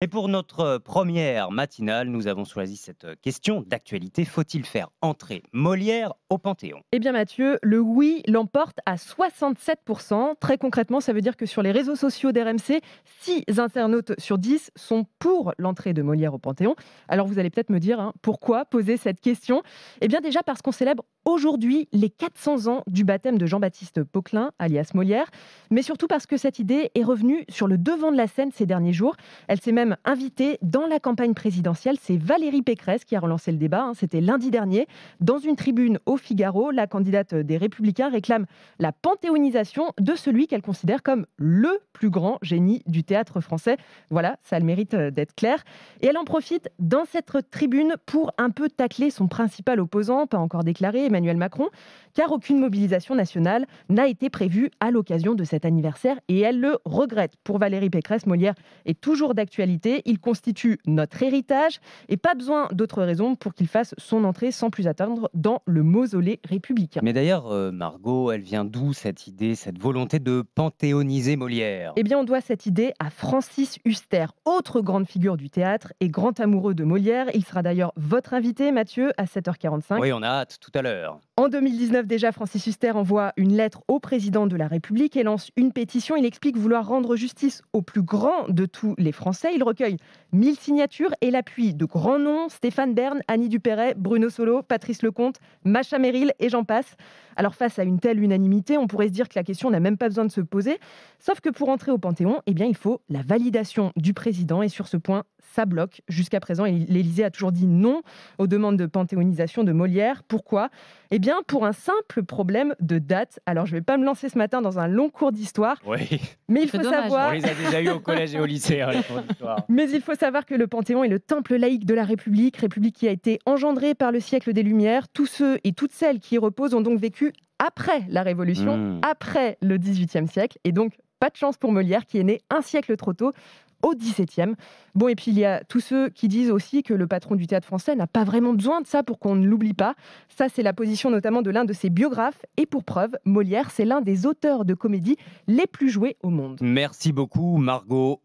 Et pour notre première matinale, nous avons choisi cette question d'actualité. Faut-il faire entrer Molière au Panthéon? Eh bien Mathieu, le oui l'emporte à 67%. Très concrètement, ça veut dire que sur les réseaux sociaux d'RMC, 6 internautes sur 10 sont pour l'entrée de Molière au Panthéon. Alors vous allez peut-être me dire, pourquoi poser cette question? Eh bien déjà parce qu'on célèbre aujourd'hui les 400 ans du baptême de Jean-Baptiste Poquelin, alias Molière, mais surtout parce que cette idée est revenue sur le devant de la scène ces derniers jours. Elle s'est même invitée dans la campagne présidentielle. C'est Valérie Pécresse qui a relancé le débat, c'était lundi dernier. Dans une tribune au Figaro, la candidate des Républicains réclame la panthéonisation de celui qu'elle considère comme le plus grand génie du théâtre français. Voilà, ça a le mérite d'être clair. Et elle en profite dans cette tribune pour un peu tacler son principal opposant, pas encore déclaré, Emmanuel Macron, car aucune mobilisation nationale n'a été prévue à l'occasion de cet anniversaire et elle le regrette. Pour Valérie Pécresse, Molière est toujours d'actualité, il constitue notre héritage et pas besoin d'autres raisons pour qu'il fasse son entrée sans plus attendre dans le mausolée républicain. Mais d'ailleurs, Margot, elle vient d'où cette idée, cette volonté de panthéoniser Molière? Eh bien, on doit cette idée à Francis Huster, autre grande figure du théâtre et grand amoureux de Molière. Il sera d'ailleurs votre invité, Mathieu, à 7h45. Oui, on a hâte tout à l'heure. En 2019 déjà, Francis Huster envoie une lettre au président de la République et lance une pétition. Il explique vouloir rendre justice au plus grand de tous les Français. Il recueille 1000 signatures et l'appui de grands noms, Stéphane Bern, Annie Dupéret, Bruno Solo, Patrice Lecomte, Macha Merrill et j'en passe. Alors face à une telle unanimité, on pourrait se dire que la question n'a même pas besoin de se poser. Sauf que pour entrer au Panthéon, eh bien, il faut la validation du président et sur ce point, ça bloque. Jusqu'à présent, l'Élysée a toujours dit non aux demandes de panthéonisation de Molière. Pourquoi? Eh bien, pour un simple problème de date. Alors, je ne vais pas me lancer ce matin dans un long cours d'histoire, Oui, mais il C'est faut dommage. on savoir... les a déjà eus au collège et au lycée, hein, les cours d'histoire. Mais il faut savoir que le Panthéon est le temple laïque de la République qui a été engendrée par le siècle des Lumières. Tous ceux et toutes celles qui y reposent ont donc vécu après la Révolution, après le XVIIIe siècle, et donc pas de chance pour Molière qui est né un siècle trop tôt, au XVIIe. Bon, et puis il y a tous ceux qui disent aussi que le patron du théâtre français n'a pas vraiment besoin de ça pour qu'on ne l'oublie pas. Ça, c'est la position notamment de l'un de ses biographes. Et pour preuve, Molière, c'est l'un des auteurs de comédie les plus joués au monde. Merci beaucoup, Margot.